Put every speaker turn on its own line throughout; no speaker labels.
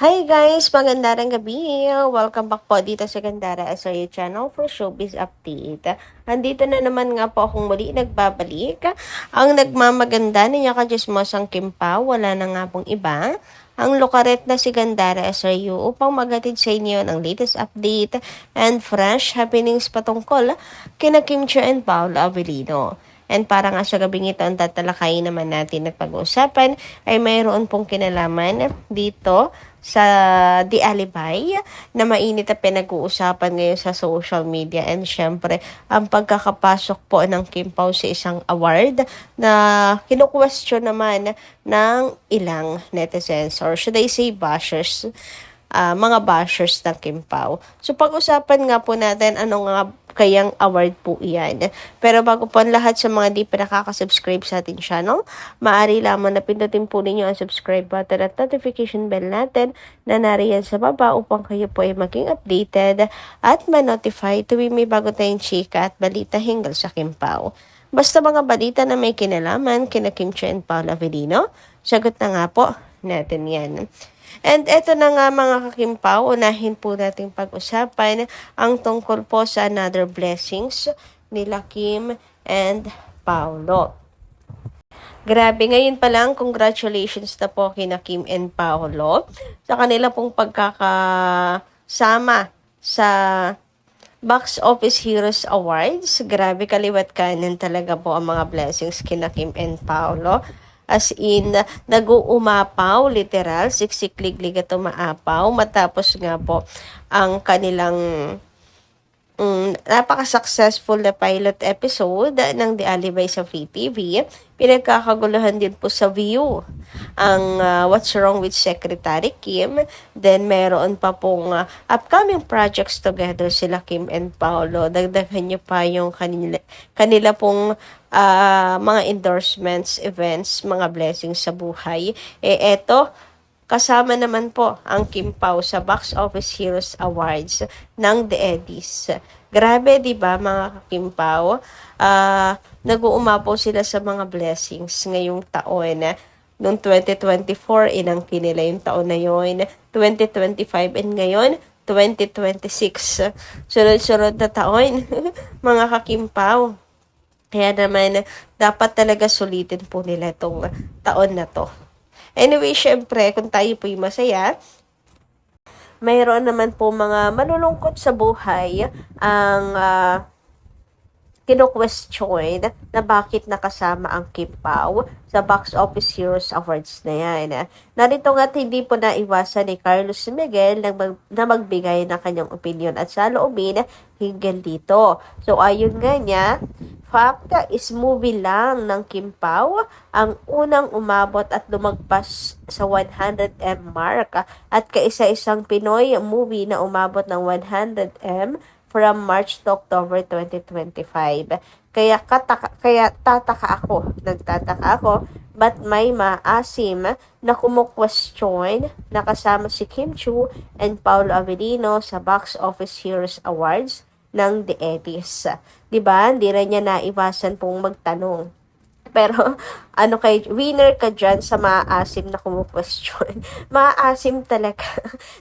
Hi guys! Magandang gabi! Welcome back po dito sa Gandara SRU channel for Showbiz Update. Andito na naman nga po akong muli nagbabalik. Ang nagmamaganda niya kajismosang Kim Pao, wala na nga pong iba. Ang lukaret na si Gandara SRU upang magatid sa inyo ng latest update and fresh happenings patungkol kina Kim Chiu and Paolo Avellino. And para nga sa gabing ito, ang tatalakayin naman natin at pag-uusapan ay mayroon pong kinalaman dito sa The Alibay na mainit na pinag-uusapan ngayon sa social media. And syempre, ang pagkakapasok po ng Kim Pao sa isang award na kinu-question naman ng ilang netizens or should I say bashers, mga bashers ng Kim Pao. So pag-usapan nga po natin ano nga kayang award po iyan. Pero bago po ang lahat sa mga di pa nakaka-subscribe sa ating channel, maaari lamang na pindutin po ninyo ang subscribe button at notification bell natin na nariyan sa baba upang kayo po ay maging updated at ma-notify tuwing may bago tayong chika at balita hinggil sa Kim Pao. Basta mga balita na may kinalaman kina Kim Chiu and Paolo Avellino, sagot na nga po natin yan. And eto na nga mga kakimpaw, unahin po nating pag-usapan ang tungkol po sa another blessings nila Kim and Paolo. Grabe, ngayon pa lang, congratulations na po kina Kim and Paolo sa kanila pong pagkakasama sa Box Office Heroes Awards. Grabe, kaliwat kanan talaga po ang mga blessings kina Kim and Paolo. As in, nag-uumapaw, literal, siksik-liglig at umaapaw. Matapos nga po ang kanilang napaka-successful na pilot episode ng The Alibay sa Free TV. Pinagkakaguluhan din po sa View ang What's Wrong with Secretary Kim. Then meron pa pong upcoming projects together sila Kim and Paolo. Dagdagan nyo pa yung kanila pong mga endorsements, events, mga blessings sa buhay. Eto, kasama naman po ang Kim Pao sa Box Office Heroes Awards ng The Eddies. Grabe, di ba mga Kim Pao? Nag-uumapaw sila sa mga blessings ngayong taon. Noong 2024, inangkin nila yung taon na yun. 2025 and ngayon, 2026. Sunod-sunod na taon, mga Kim Pao. Kaya naman, dapat talaga sulitin po nila itong taon na to. Anyway, syempre, kung tayo po'y masaya, mayroon naman po mga malulungkot sa buhay ang kino-question na bakit nakasama ang Kim Pao sa Box Office Heroes Awards na yan. Narito nga't hindi po naiwasan ni Carlos Miguel na magbigay ng kanyang opinion at saloobin hinggil dito. So, ayon nga niya, fact is movie lang ng Kim Pao ang unang umabot at lumagpas sa 100M mark at kaisa-isang Pinoy movie na umabot ng 100M from March to October 2025. Nagtataka ako, but may maasim na kumu-question na kasama si Kim Chiu and Paolo Avellino sa Box Office Heroes Awards ng The Eddies. Diba? Hindi rin niya naiwasan pong magtanong. Pero, winner ka dyan sa maaasim na kumu-question. Maaasim talaga.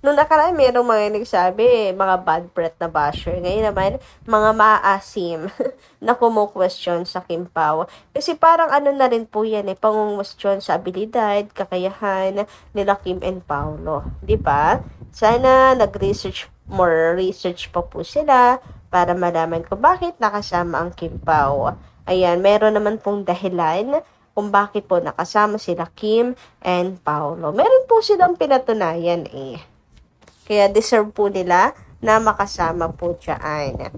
Nung nakaraan, mayroong mga nagsabi, mga bad breath na basher. Ngayon naman, mga maaasim na kumu-question sa Kim Pao. Kasi parang na rin po yan, pangungustyon sa abilidad, kakayahan nila Kim and Paolo. Diba? Sana more research pa po sila para malaman ko bakit nakasama ang Kim Pao. Ayan, meron naman pong dahilan kung bakit po nakasama sila Kim and Paolo. Meron po silang pinatunayan Kaya deserve po nila na makasama po dyan.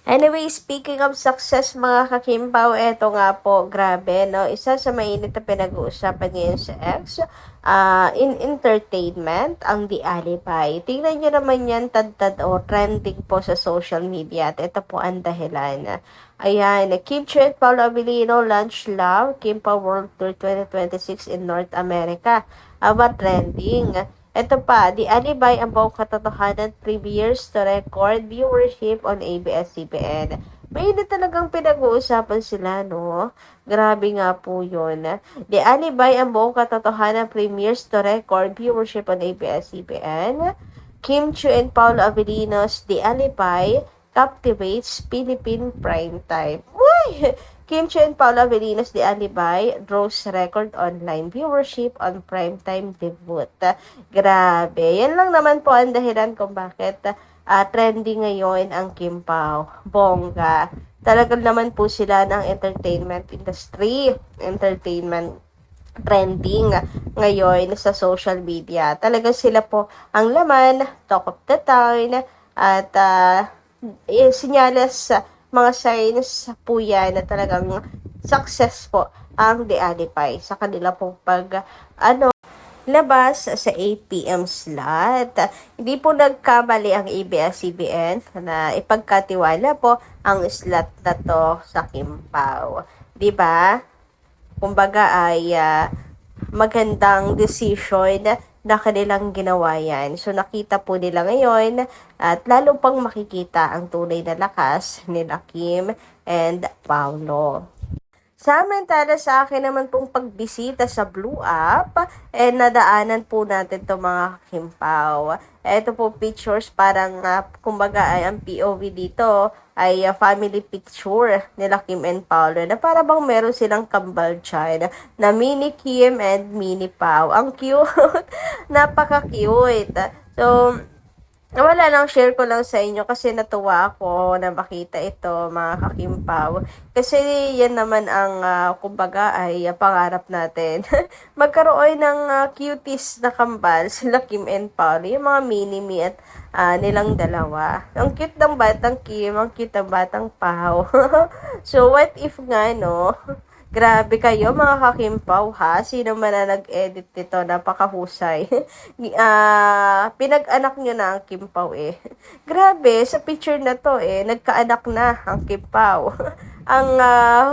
Anyway, speaking of success mga ka-Kim Pao, eto nga po, grabe, no? Isa sa mainit na pinag-uusapan ngayon sa X, in entertainment, ang The Alibay. Tingnan nyo naman yan, tad-tad o trending po sa social media at ito po ang dahilan. Ayan, Kim Chiu and Paolo Avellino launch Love, Kim Pao World Tour 2026 in North America. Aba, trending. Ito pa, The Alibay ang buong katotohanan premieres to record viewership on ABS-CBN. Mainit talagang pinag-uusapan sila, no? Grabe nga po yun. The Alibay, ang buong katotohanan premieres to record viewership on ABS-CBN. Kim Chiu and Paolo Avelinos, The Alibay, captivates Philippine primetime. Uy! Kim Chiu and Paolo Avelinos, The Alibay, draws record online viewership on primetime debut. Grabe. Yan lang naman po ang dahilan kung bakit trending ngayon ang Kim Pao. Bongga. Talagang naman po sila ng entertainment industry, entertainment trending ngayon sa social media. Talagang sila po ang laman, talk of the town, at sinyales, mga signs po yan na talagang success po ang The Alipay sa kanila pong labas sa 8 p.m. slot. Hindi po nagkamali ang ABS-CBN na ipagkatiwala po ang slot na to sa Kimpaw. 'Di ba? Kumbaga ay magandang decision na kanilang ginawa yan. So nakita po nila ngayon at lalo pang makikita ang tunay na lakas nila Kim and Paolo. Samantala sa akin naman pong pagbisita sa Blue App, nadaanan po natin to mga Kimpaw. Ito po pictures parang, kumbaga ay ang POV dito ay family picture nila Kim and Paolo na para bang meron silang kambal dyan na mini Kim and mini Pao. Ang cute! Napaka-cute! So, wala lang, share ko lang sa inyo kasi natuwa ako na makita ito, mga kakimpaw. Kasi yan naman ang, kumbaga, ay pangarap natin. Magkaroon ng cuties na kambal, sila Kim and Paolo, yung mga mini-me at nilang dalawa. Ang cute ng batang Kim, ang cute ng batang Pao. So, what if nga, no? Grabe kayo mga kakimpaw ha. Sino man na nag-edit nito, napakahusay. Pinag-anak nyo na ang Kimpaw eh. Grabe, sa picture na to nagkaanak na ang Kimpaw. Ang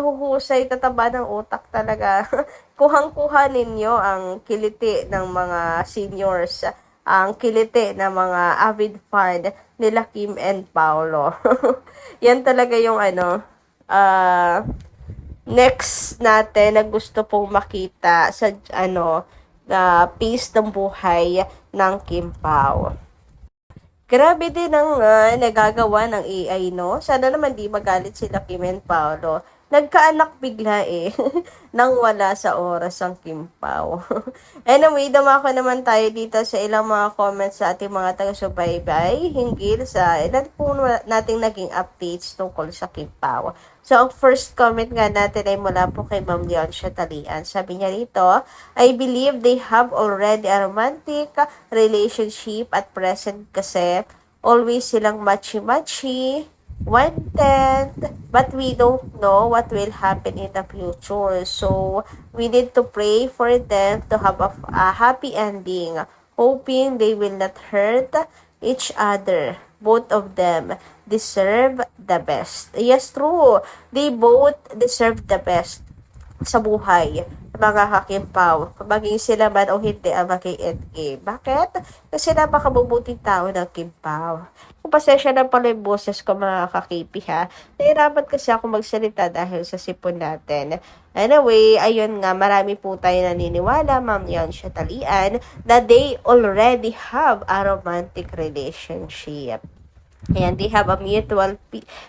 huhusay, tataba ng utak talaga. Kuhang-kuha ninyo ang kiliti ng mga seniors, ang kiliti ng mga avid fan nila Kim and Paolo. Yan talaga yung next natin na gusto pong makita sa peace ng buhay ng Kimpaw. Grabe din ang nagagawa ng AI, no? Sana naman di magalit sila Kim and Paolo. Nagkaanak bigla nang wala sa oras ang Kimpaw. Anyway, dumako naman tayo dito sa ilang mga comments sa ating mga taga-subaybay hinggil sa ilan po nating naging updates tungkol sa Kimpaw. So, ang first comment nga natin ay mula po kay Ma'am Leoncia Talian. Sabi niya rito, I believe they have already a romantic relationship at present kasi always silang machi-machi, wanted, but we don't know what will happen in the future. So, we need to pray for them to have a happy ending, hoping they will not hurt each other. Both of them deserve the best. Yes, true. They both deserve the best sa buhay, mga kakimpaw. Maging sila man o hindi ang mag-endgame. Bakit? Kasi napakabubuting tao ng Kimpaw. Kung pasensya na pala yung boses ko, mga kakipi ha. Nahirapan kasi ako magsalita dahil sa sipon natin. Anyway, ayun nga, marami po tayo naniniwala, Ma'am Leoncia Talian, na they already have a romantic relationship. And they have a mutual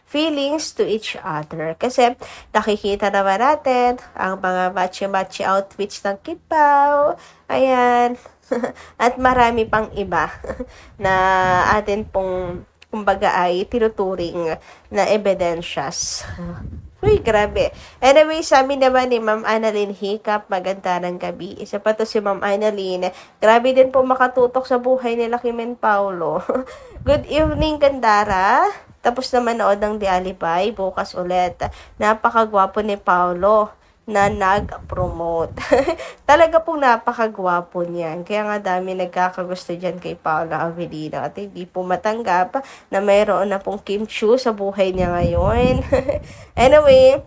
feelings to each other. Kasi nakikita naman natin ang mga matchy-matchy outfits ng Kimpaw. Ayan. At marami pang iba na atin pong kumbaga ay tinuturing na ebidensyas. Uy, grabe. Anyway, sabi naman ni Ma'am Annalyn Hiccup, maganda ng gabi. Isa pa to si Ma'am Annalyn. Grabe din po makatutok sa buhay nila Kim and Paolo. Good evening, Gandara. Tapos naman nood ng The Alibay, bukas ulit. Napakagwapo ni Paolo na nag-promote. Talaga pong napakagwapo niyan. Kaya nga dami nagkakagusto dyan kay Paolo Avellino at hindi po matanggap na mayroon na pong Kim Chiu sa buhay niya ngayon. Anyway,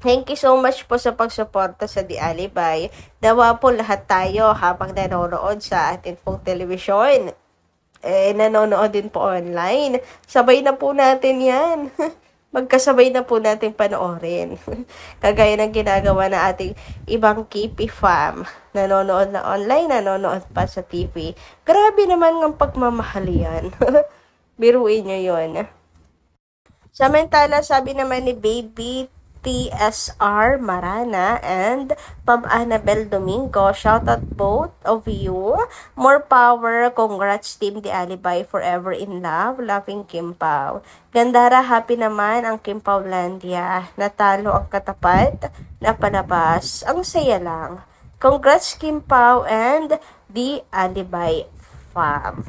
thank you so much po sa pagsuporta sa The Alibay. Dawa po lahat tayo habang nanonood sa ating pong telebisyon. Nanonood din po online. Sabay na po natin yan. magkasabay na po natin panoorin. Kagaya ng ginagawa na ating ibang KP fam. Nanonood na online, nanonood pa sa TV. Grabe naman ng pagmamahal yan. Biruin nyo yun. Samantala, sabi naman ni Baby TSR Marana and Pam Annabel Domingo, shoutout both of you. More power, congrats Team The Alibay, forever in love, loving Kim Pao. Gandara, happy naman ang Kim Paulandia. Natalo ang katapat na palabas. Ang saya lang. Congrats Kim Pao and The Alibay fam.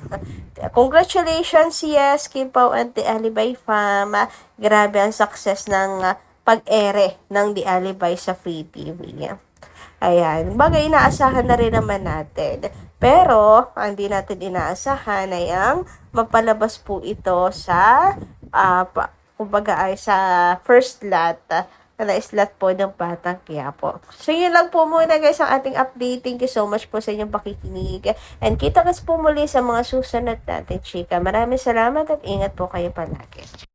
Congratulations, yes, Kim Pao and The Alibay fam. Grabe ang success ng pag-ere ng The Alibay sa Free TV. Ayan, bagay inaasahan na rin naman natin. Pero, hindi natin inaasahan ay ang mapalabas po ito sa, kumbaga ay sa first lot, na slot po ng Batang Quiapo. So, yun lang po muna guys ang ating update. Thank you so much po sa inyong pakikinig. And kita-kits po muli sa mga susunod natin, chika. Maraming salamat at ingat po kayo palagi.